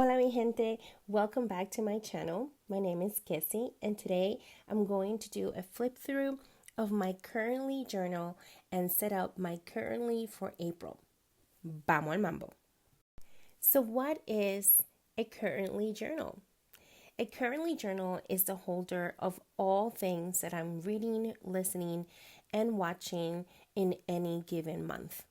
Hola mi gente, welcome back to my channel. My name is Kecie and today I'm going to do a flip through of my currently journal and set up my currently for April. Vamos al mambo. So what is a currently journal? A currently journal is the holder of all things that I'm reading, listening, and watching in any given month.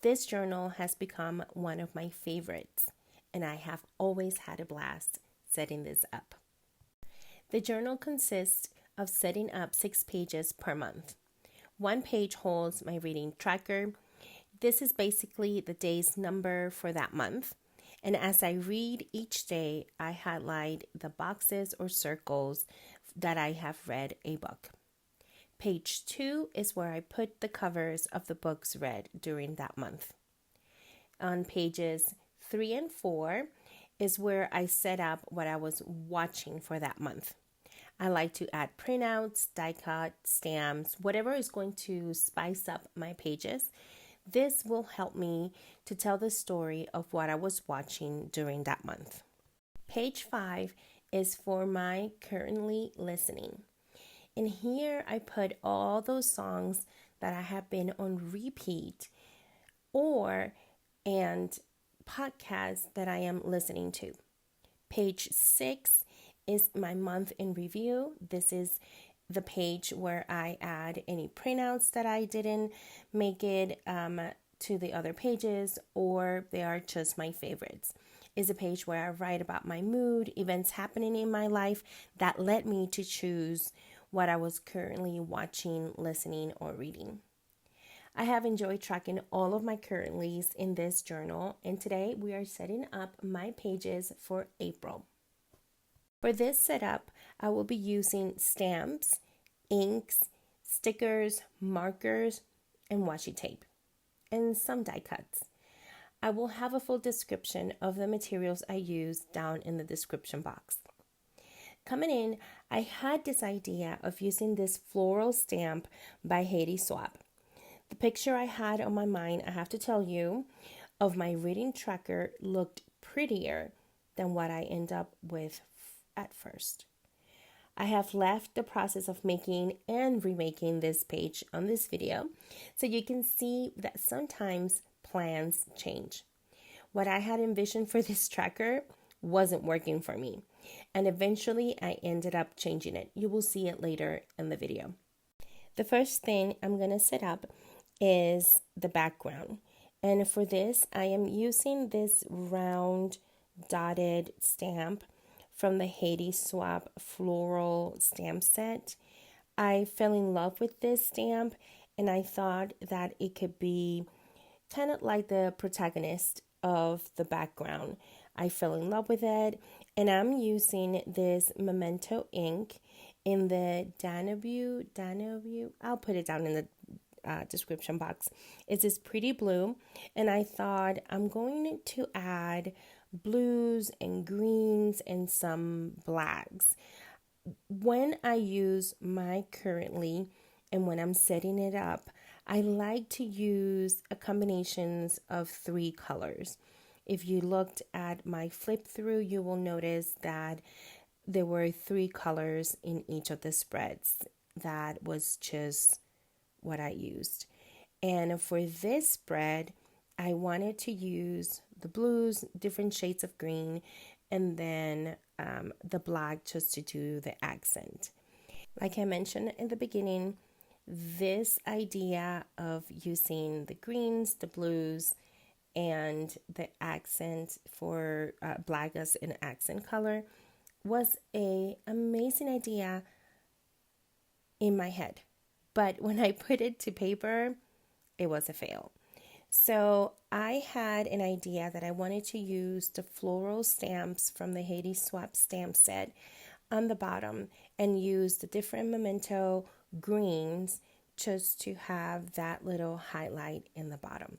This journal has become one of my favorites, and I have always had a blast setting this up. The journal consists of setting up 6 pages per month. One page holds my reading tracker. This is basically the day's number for that month. And as I read each day, I highlight the boxes or circles that I have read a book. Page 2 is where I put the covers of the books read during that month. On pages 3 and 4 is where I set up what I was watching for that month. I like to add printouts, die cut, stamps, whatever is going to spice up my pages. This will help me to tell the story of what I was watching during that month. Page 5 is for my currently listening. In here, I put all those songs that I have been on repeat and podcasts that I am listening to. Page 6 is my month in review. This is the page where I add any printouts that I didn't make it to the other pages, or they are just my favorites. Is a page where I write about my mood, events happening in my life that led me to choose what I was currently watching, listening, or reading. I have enjoyed tracking all of my currentlies in this journal, and today we are setting up my pages for April. For this setup, I will be using stamps, inks, stickers, markers, and washi tape, and some die cuts. I will have a full description of the materials I use down in the description box. Coming in, I had this idea of using this floral stamp by HEIDI SWAPP. The picture I had on my mind, I have to tell you, of my reading tracker looked prettier than what I end up with at first. I have left the process of making and remaking this page on this video, so you can see that sometimes plans change. What I had envisioned for this tracker wasn't working for me, and eventually I ended up changing it. You will see it later in the video. The first thing I'm going to set up is the background, and for this I am using this round dotted stamp from the HEIDI SWAPP floral stamp set. I fell in love with this stamp, and I thought that it could be kind of like the protagonist of the background. I fell in love with it, and I'm using this Memento ink in the Danube. I'll put it down in the description box. It's this pretty blue, and I thought I'm going to add blues and greens and some blacks. When I use my currently and when I'm setting it up, I like to use a combinations of 3 colors. If you looked at my flip through, you will notice that there were 3 colors in each of the spreads. That was just what I used. And for this spread, I wanted to use the blues, different shades of green, and then the black just to do the accent. Like I mentioned in the beginning, this idea of using the greens, the blues, and the accent for black as an accent color was an amazing idea in my head. But when I put it to paper, it was a fail. So I had an idea that I wanted to use the floral stamps from the HEIDI SWAPP stamp set on the bottom and use the different Memento greens just to have that little highlight in the bottom.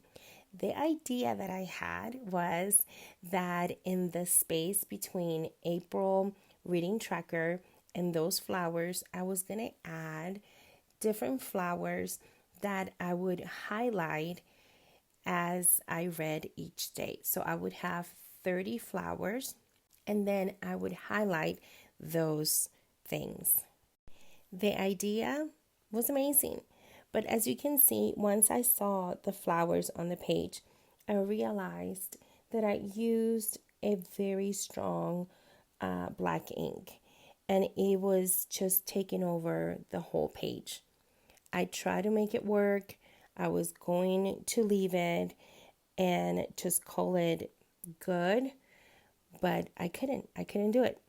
The idea that I had was that in the space between April reading tracker and those flowers, I was going to add different flowers that I would highlight as I read each day. So I would have 30 flowers, and then I would highlight those things. The idea was amazing, but as you can see, once I saw the flowers on the page, I realized that I used a very strong black ink, and it was just taking over the whole page. I tried to make it work. I was going to leave it and just call it good, but I couldn't do it.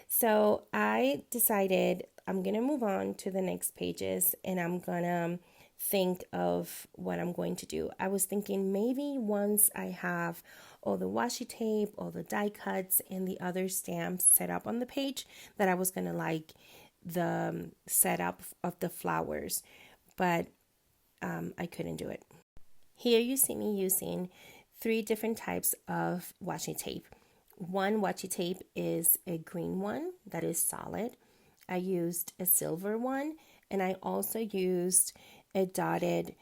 So I decided I'm going to move on to the next pages, and I'm going to think of what I'm going to do. I was thinking maybe once I have all the washi tape, all the die cuts, and the other stamps set up on the page, that I was going to like the setup of the flowers, but I couldn't do it. Here you see me using 3 different types of washi tape. One washi tape is a green one that is solid. I used a silver one, and I also used a dotted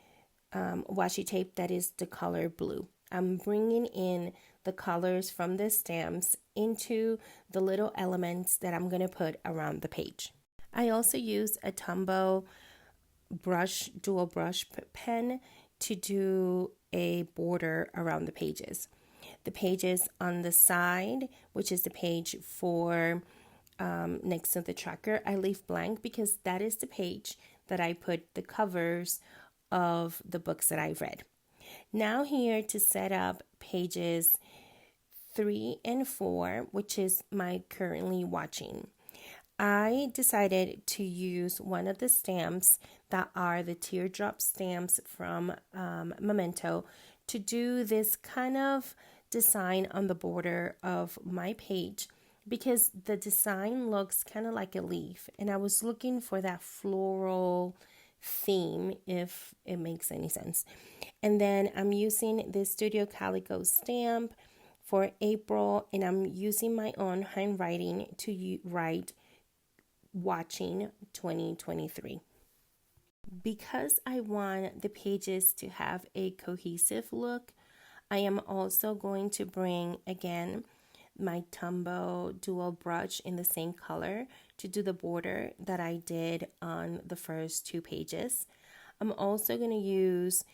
washi tape that is the color blue. I'm bringing in the colors from the stamps into the little elements that I'm going to put around the page. I also use a Tombow brush, dual brush pen to do a border around the pages. The pages on the side, which is the page for next to the tracker, I leave blank because that is the page that I put the covers of the books that I've read. Now here to set up pages 3 and 4, which is my currently watching. I decided to use one of the stamps that are the teardrop stamps from Memento to do this kind of design on the border of my page, because the design looks kind of like a leaf, and I was looking for that floral theme, if it makes any sense. And then I'm using this Studio Calico stamp for April, and I'm using my own handwriting to write watching 2023. Because I want the pages to have a cohesive look, I am also going to bring again my Tombow dual brush in the same color to do the border that I did on the first 2 pages. I'm also going to use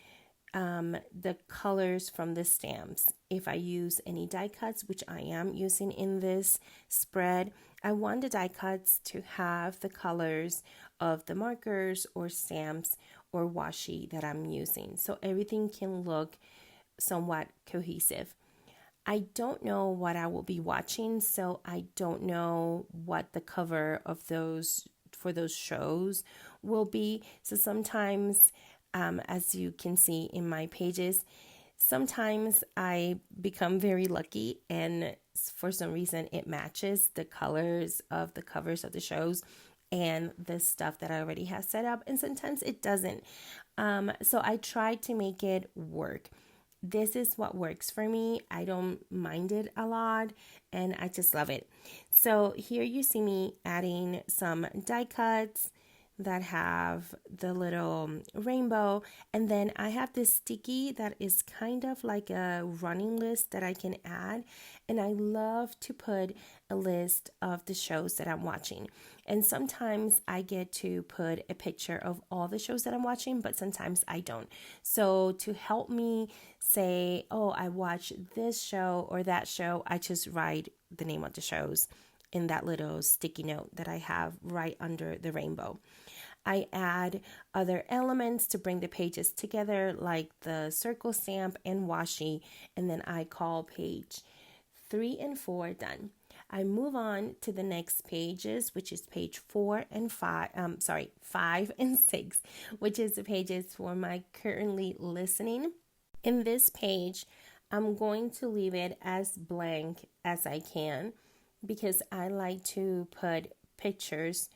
the colors from the stamps. If I use any die cuts, which I am using in this spread, I want the die cuts to have the colors of the markers or stamps or washi that I'm using, so everything can look somewhat cohesive. I don't know what I will be watching, so I don't know what the cover of those for those shows will be. So sometimes, as you can see in my pages, sometimes I become very lucky, and for some reason it matches the colors of the covers of the shows and the stuff that I already have set up, and sometimes it doesn't. So I try to make it work. This is what works for me. I don't mind it a lot, and I just love it. So here you see me adding some die cuts that have the little rainbow, and then I have this sticky that is kind of like a running list that I can add, and I love to put a list of the shows that I'm watching. And sometimes I get to put a picture of all the shows that I'm watching, but sometimes I don't. So to help me say, oh, I watched this show or that show, I just write the name of the shows in that little sticky note that I have right under the rainbow. I add other elements to bring the pages together, like the circle stamp and washi, and then I call page 3 and 4 done. I move on to the next pages, which is page 5 and 6, which is the pages for my currently listening. In this page, I'm going to leave it as blank as I can, because I like to put pictures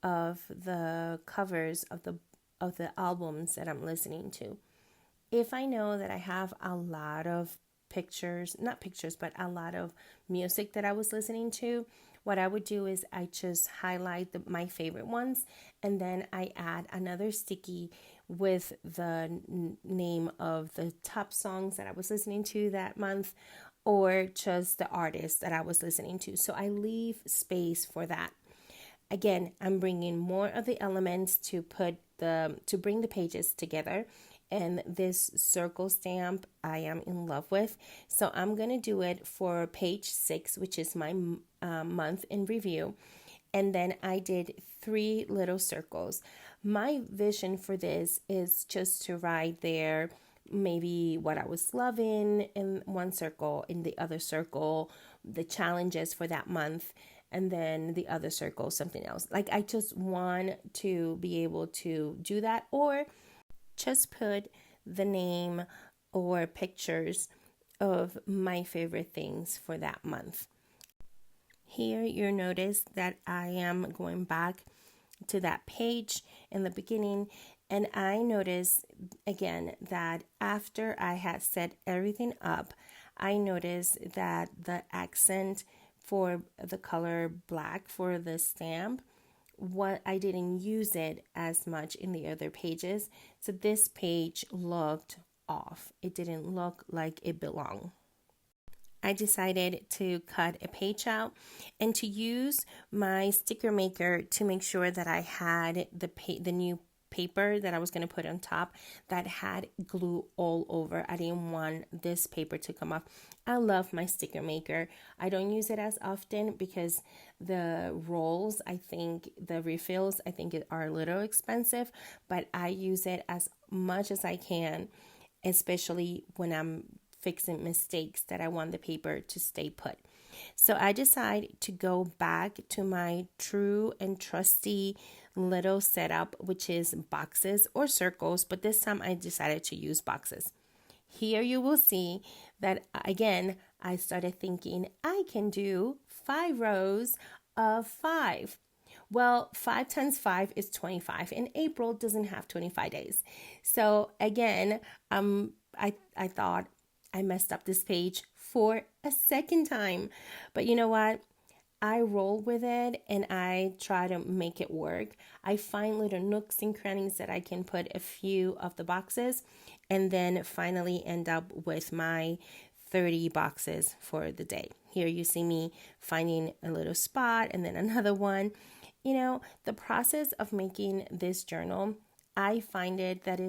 of the covers of the albums that I'm listening to. If I know that I have a lot of a lot of music that I was listening to, what I would do is I just highlight my favorite ones, and then I add another sticky with the name of the top songs that I was listening to that month or just the artist that I was listening to. So I leave space for that. Again, I'm bringing more of the elements to bring the pages together. And this circle stamp I am in love with. So I'm going to do it for page 6, which is my month in review. And then I did 3 little circles. My vision for this is just to write there maybe what I was loving in one circle, in the other circle, the challenges for that month, and then the other circle, something else. Like I just want to be able to do that, or just put the name or pictures of my favorite things for that month. Here you notice that I am going back to that page in the beginning, and I noticed again that after I had set everything up, I noticed that the accent for the color black for the stamp, I didn't use it as much in the other pages. So this page looked off. It didn't look like it belonged. I decided to cut a page and to use my sticker maker to make sure that I had the new paper that I was going to put on top that had glue all over. I didn't want this paper to come off. I love my sticker maker. I don't use it as often because the rolls, the refills, are a little expensive, but I use it as much as I can, especially when I'm fixing mistakes that I want the paper to stay put. So I decided to go back to my true and trusty little setup, which is boxes or circles, but this time I decided to use boxes. Here you will see that again, I started thinking I can do 5 rows of 5. Well, 5 times 5 is 25, and April doesn't have 25 days. So again, I thought I messed up this page for a second time. But you know what? I roll with it and I try to make it work. I find little nooks and crannies that I can put a few of the boxes, and then finally end up with my 30 boxes for the day. Here you see me finding a little spot and then another one. You know, the process of making this journal, I find it that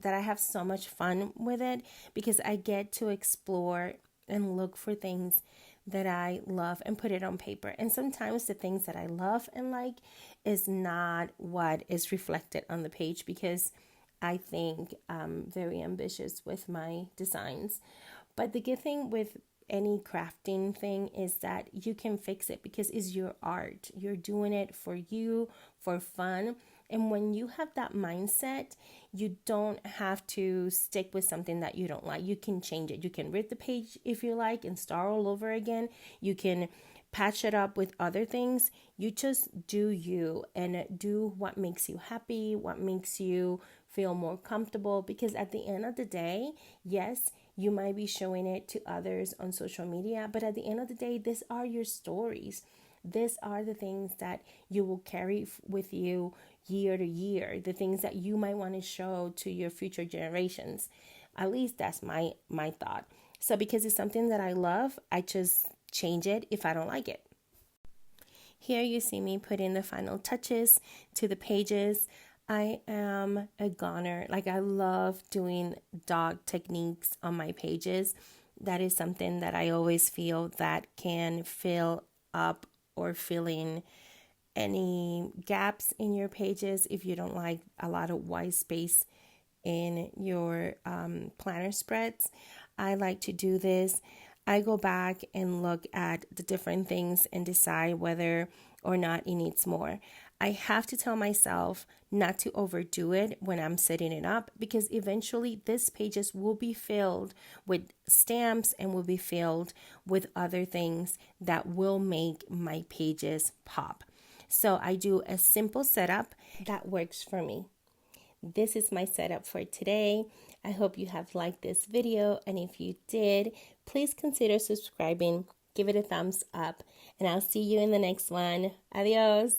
I have so much fun with it because I get to explore and look for things that I love and put it on paper. And sometimes the things that I love and like is not what is reflected on the page because I think I'm very ambitious with my designs. But the good thing with any crafting thing is that you can fix it because it's your art. You're doing it for you, for fun. And when you have that mindset, you don't have to stick with something that you don't like. You can change it. You can rip the page if you like and start all over again. You can patch it up with other things. You just do you and do what makes you happy, what makes you feel more comfortable. Because at the end of the day, yes, you might be showing it to others on social media, but at the end of the day, these are your stories. These are the things that you will carry with you year to year, the things that you might want to show to your future generations. At least that's my thought. So because it's something that I love, I just change it if I don't like it. Here you see me put in the final touches to the pages. I am a goner. Like I love doing dog techniques on my pages. That is something that I always feel that can fill up or fill in any gaps in your pages if you don't like a lot of white space in your planner spreads. I like to do this. I go back and look at the different things and decide whether or not it needs more. I have to tell myself not to overdo it when I'm setting it up because eventually these pages will be filled with stamps and will be filled with other things that will make my pages pop. So I do a simple setup that works for me. This is my setup for today. I hope you have liked this video, and if you did, please consider subscribing, give it a thumbs up, and I'll see you in the next one. Adios.